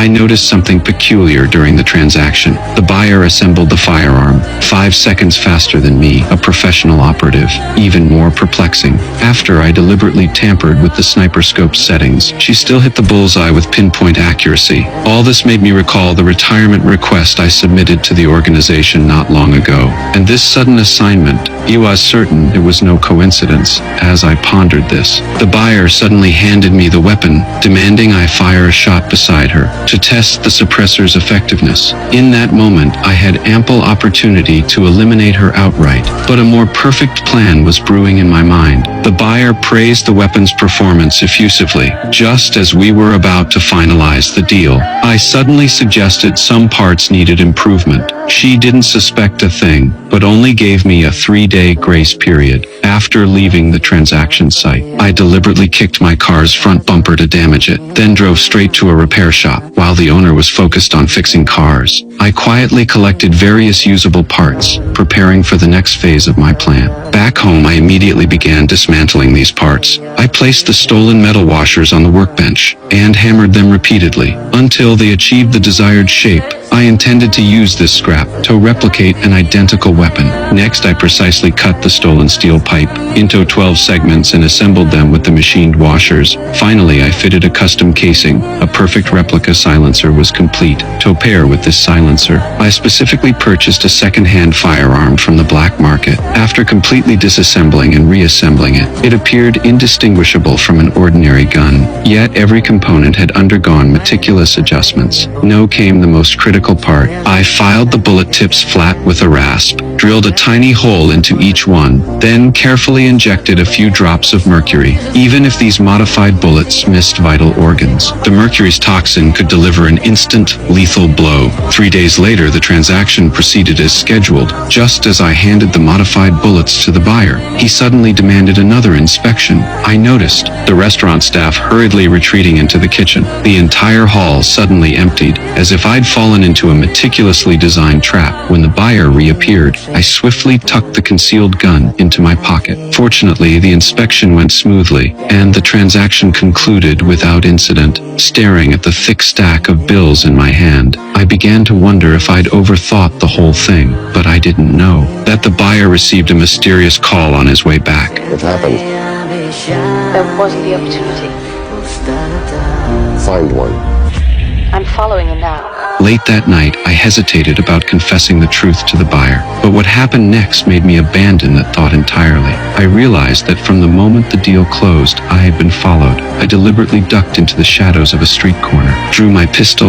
I noticed something peculiar during the transaction. The buyer assembled the firearm 5 seconds faster than me, a professional operative. Even more perplexing, after I deliberately tampered with the sniper scope settings, she still hit the bullseye with pinpoint accuracy. All this made me recall the retirement request I submitted to the organization not long ago. And this sudden assignment, I was certain it was no coincidence. As I pondered this, the buyer suddenly handed me the weapon, demanding I fire a shot beside her to test the suppressor's effectiveness. In that moment, I had ample opportunity to eliminate her outright, but a more perfect plan was brewing in my mind. The buyer praised the weapon's performance effusively. Just as we were about to finalize the deal, I suddenly suggested some parts needed improvement. She didn't suspect a thing, but only gave me a 3-day grace period. After leaving the transaction site, I deliberately kicked my car's front bumper to damage it, then drove straight to a repair shop. While the owner was focused on fixing cars, I quietly collected various usable parts, preparing for the next phase of my plan. Back home, I immediately began dismantling these parts. I placed the stolen metal washers on the workbench and hammered them repeatedly until they achieved the desired shape. I intended to use this scrap to replicate an identical weapon. Next, I precisely cut the stolen steel pipe into 12 segments and assembled them with the machined washers. Finally, I fitted a custom casing. A perfect replica silencer was complete. To pair with this silencer, I specifically purchased a second-hand firearm from the black market. After completely disassembling and reassembling it, it appeared indistinguishable from an ordinary gun. Yet every component had undergone meticulous adjustments. Now came the most critical part. I filed the bullet tips flat with a rasp, drilled a tiny hole into each one, then carefully injected a few drops of mercury. Even if these modified bullets missed vital organs, the mercury's toxin could deliver an instant, lethal blow. 3 days later, the transaction proceeded as scheduled. Just as I handed the modified bullets to the buyer, he suddenly demanded another inspection. I noticed the restaurant staff hurriedly retreating into the kitchen. The entire hall suddenly emptied, as if I'd fallen into a meticulously designed trap. When the buyer reappeared, I swiftly tucked the concealed gun into my pocket. Fortunately, the inspection went smoothly, and the transaction concluded without incident. Staring at the thick stack of bills in my hand, I began to wonder if I'd overthought the whole thing, but I didn't know that the buyer received a mysterious call on his way back. What happened? There wasn't the opportunity. Find one. I'm following him now. Late that night, I hesitated about confessing the truth to the buyer, but what happened next made me abandon that thought entirely. I realized that from the moment the deal closed, I had been followed. I deliberately ducked into the shadows of a street corner, drew my pistol, and